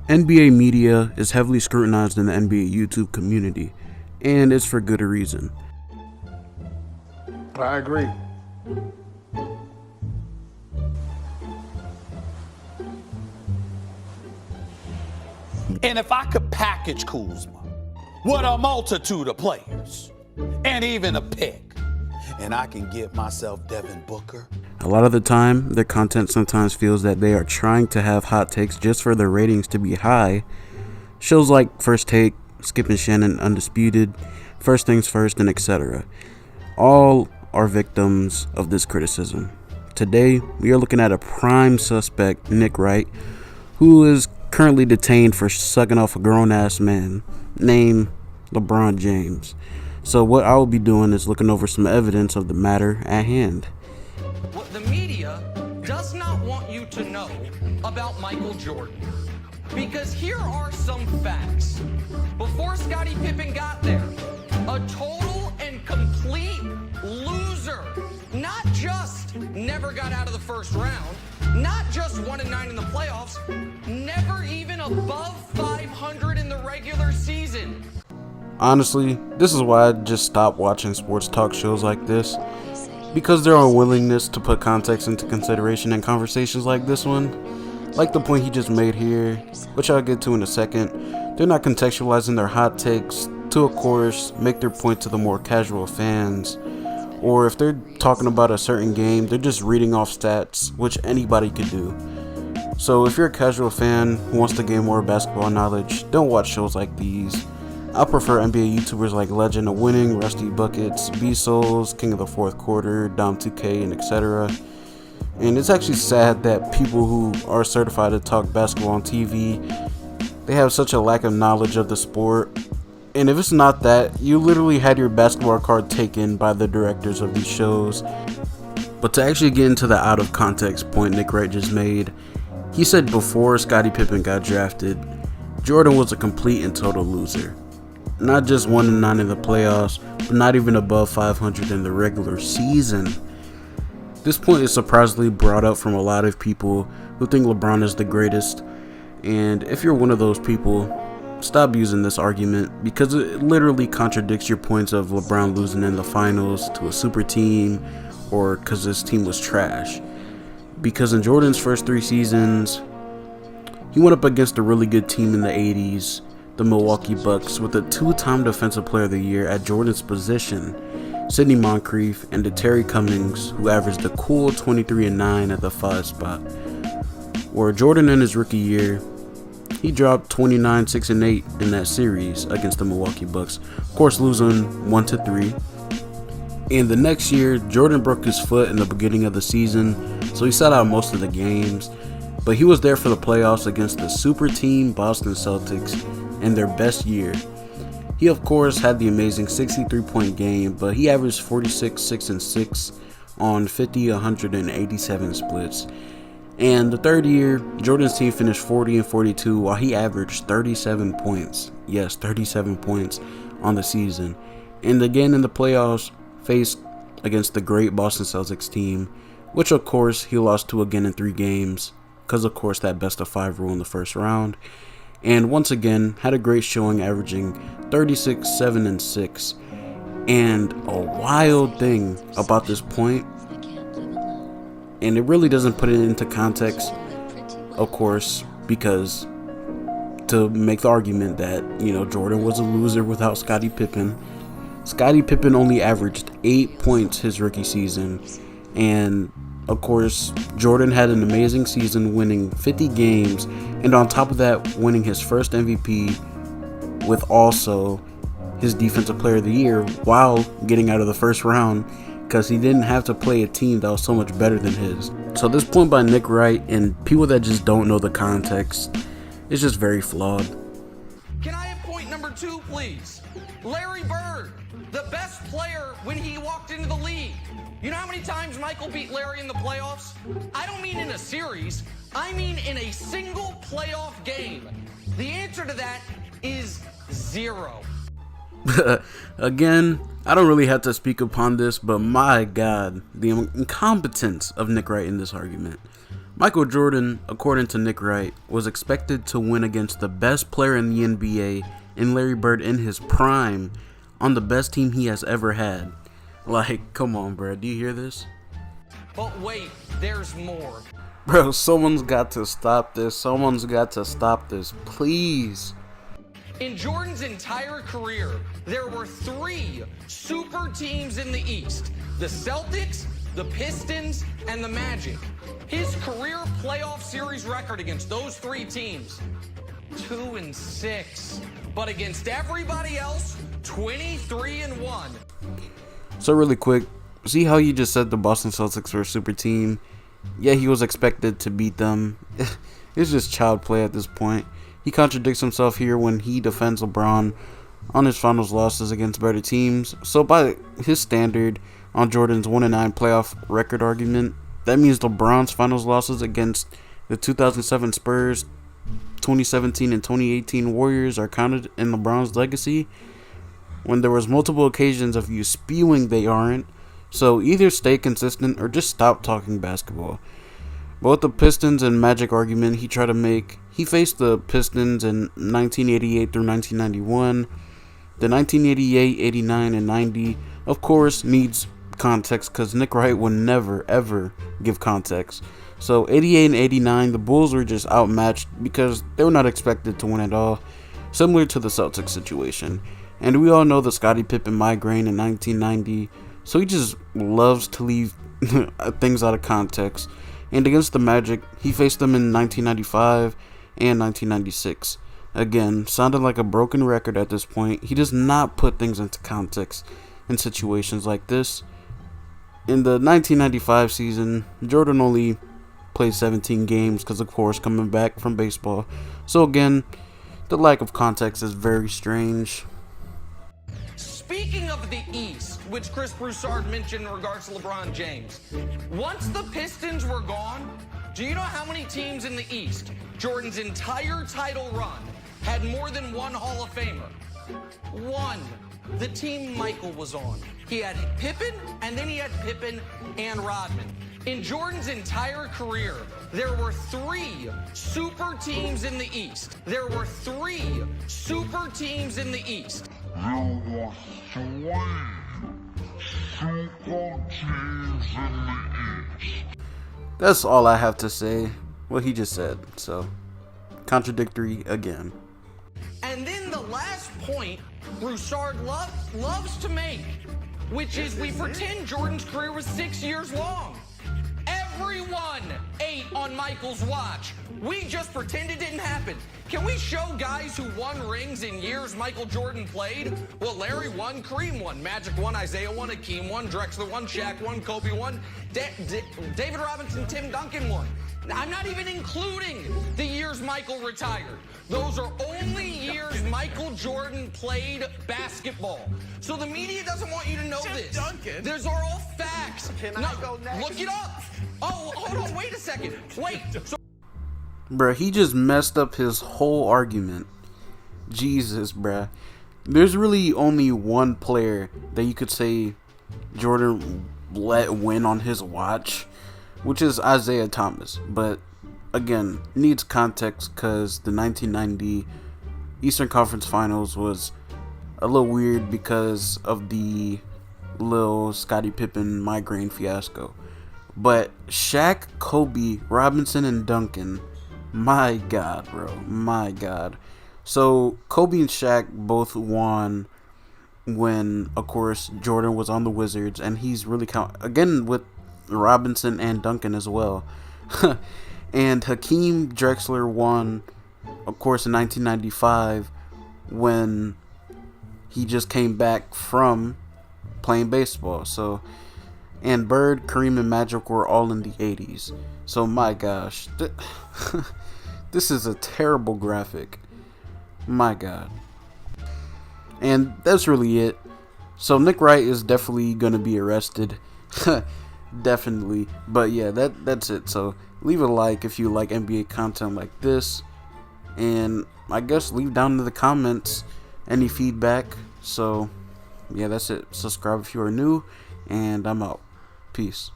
NBA media is heavily scrutinized in the NBA YouTube community, and it's for good reason. I agree. And if I could package Kuzma with a multitude of players and even a pick, and I can get myself Devin Booker. A lot of the time, their content sometimes feels that they are trying to have hot takes just for their ratings to be high. Shows like First Take, Skip and Shannon Undisputed, First Things First, and etc. all are victims of this criticism. Today, we are looking at a prime suspect, Nick Wright, who is currently detained for sucking off a grown-ass man named LeBron James. So what I will be doing is looking over some evidence of the matter at hand. What the media does not want you to know about Michael Jordan. Because here are some facts. Before Scottie Pippen got there, a total and complete loser. Not just never got out of the first round, not just 1-9 in the playoffs, never even above 500 in the regular season. Honestly, this is why I just stopped watching sports talk shows like this, because their unwillingness to put context into consideration in conversations like this one, like the point he just made here, which I'll get to in a second. They're not contextualizing their hot takes to, of course, make their point to the more casual fans, or if they're talking about a certain game, they're just reading off stats, which anybody could do. So if you're a casual fan who wants to gain more basketball knowledge, don't watch shows like these. I prefer NBA YouTubers like Legend of Winning, Rusty Buckets, B-Souls, King of the Fourth Quarter, Dom2K, and etc. And it's actually sad that people who are certified to talk basketball on TV, they have such a lack of knowledge of the sport. And if it's not that, you literally had your basketball card taken by the directors of these shows. But to actually get into the out of context point Nick Wright just made, he said before Scottie Pippen got drafted, Jordan was a complete and total loser. Not just 1-9 in the playoffs, but not even above 500 in the regular season. This point is surprisingly brought up from a lot of people who think LeBron is the greatest, and if you're one of those people, stop using this argument because it literally contradicts your points of LeBron losing in the finals to a super team or because his team was trash. Because in Jordan's first 3 seasons, he went up against a really good team in the 80s, the Milwaukee Bucks, with a 2-time Defensive Player of the Year at Jordan's position, Sidney Moncrief, and Terry Cummings, who averaged a cool 23-9 at the 5 spot. Where Jordan in his rookie year, he dropped 29, 6, and 8 in that series against the Milwaukee Bucks, of course losing 1-3. And the next year, Jordan broke his foot in the beginning of the season, so he sat out most of the games, but he was there for the playoffs against the super team Boston Celtics in their best year. He of course had the amazing 63-point game, but he averaged 46, 6, and 6 on 50, 187 splits. And the third year, Jordan's team finished 40 and 42 while he averaged 37 points. Yes, 37 points on the season. And again in the playoffs, faced against the great Boston Celtics team, which of course he lost to again in 3 games, because of course that best of 5 rule in the first round. And once again, had a great showing, averaging 36, 7, and 6. And a wild thing about this point, and it really doesn't put it into context, of course, because to make the argument that, Jordan was a loser without Scottie Pippen, Scottie Pippen only averaged 8 points his rookie season, and of course, Jordan had an amazing season, winning 50 games, and on top of that, winning his first MVP with also his Defensive Player of the Year while getting out of the first round because he didn't have to play a team that was so much better than his. So this point by Nick Wright and people that just don't know the context is just very flawed. Can I have point number 2, please? Larry Bird, the best player when he walked into the league. You know how many times Michael beat Larry in the playoffs? I don't mean in a series. I mean in a single playoff game. The answer to that is 0. Again, I don't really have to speak upon this, but my God, the incompetence of Nick Wright in this argument. Michael Jordan, according to Nick Wright, was expected to win against the best player in the NBA and Larry Bird in his prime on the best team he has ever had. Like, come on, bro. Do you hear this? But wait, there's more. Bro, someone's got to stop this. Someone's got to stop this. Please. In Jordan's entire career, there were 3 super teams in the East: the Celtics, the Pistons, and the Magic. His career playoff series record against those 3 teams, 2-6. But against everybody else, 23-1. So really quick, see how you just said the Boston Celtics were a super team? Yeah, he was expected to beat them. It's just child play at this point. He contradicts himself here when he defends LeBron on his finals losses against better teams. So by his standard, on Jordan's 1-9 playoff record argument, that means LeBron's finals losses against the 2007 Spurs, 2017 and 2018 Warriors are counted in LeBron's legacy, when there was multiple occasions of you spewing they aren't. So either stay consistent or just stop talking basketball. But with the Pistons and Magic argument he tried to make, he faced the Pistons in 1988 through 1991. The 1988, 89, and 90, of course, needs context because Nick Wright would never, ever give context. So 88 and 89, the Bulls were just outmatched because they were not expected to win at all, similar to the Celtics situation. And we all know the Scottie Pippen migraine in 1990, so he just loves to leave things out of context. And against the Magic, he faced them in 1995 and 1996. Again, sounded like a broken record at this point. He does not put things into context in situations like this. In the 1995 season, Jordan only played 17 games because, of course, coming back from baseball. So again, the lack of context is very strange. Speaking of the East, which Chris Broussard mentioned in regards to LeBron James, once the Pistons were gone, do you know how many teams in the East, Jordan's entire title run, had more than one Hall of Famer? 1. The team Michael was on. He had Pippen, and then he had Pippen and Rodman. In Jordan's entire career, there were 3 super teams in the East. There were 3 super teams in the East. There were 3 super teams in the East. That's all I have to say. What he just said. So, contradictory again. And then the last point Broussard loves to make, which is we pretend Jordan's career was 6 years long. Everyone ate on Michael's watch. We just pretend it didn't happen. Can we show guys who won rings in years Michael Jordan played? Well, Larry won, Kareem won, Magic won, Isaiah won, Hakeem won, Drexler won, Shaq won, Kobe won, David Robinson, Tim Duncan won. I'm not even including the years Michael retired. Those are only years Michael Jordan played basketball. So the media doesn't want you to know this. Duncan. These are all facts. Can I go next? Look it up. Oh, hold on, wait a second. Wait. So Bruh, he just messed up his whole argument. Jesus, bruh. There's really only one player that you could say Jordan let win on his watch, which is Isaiah Thomas. But again, needs context because the 1990 Eastern Conference Finals was a little weird because of the little Scottie Pippen migraine fiasco. But Shaq, Kobe, Robinson, and Duncan, my God, bro, my God. So Kobe and Shaq both won when, of course, Jordan was on the Wizards, and he's really again with Robinson and Duncan as well. And Hakeem Drexler won, of course, in 1995 when he just came back from playing baseball. So, and Bird, Kareem, and Magic were all in the 80s. So my gosh, this is a terrible graphic. My God. And that's really it. So Nick Wright is definitely going to be arrested. Definitely. But yeah, that's it. So leave a like if you like NBA content like this. And I guess leave down in the comments any feedback. So yeah, that's it. Subscribe if you are new. And I'm out. Peace.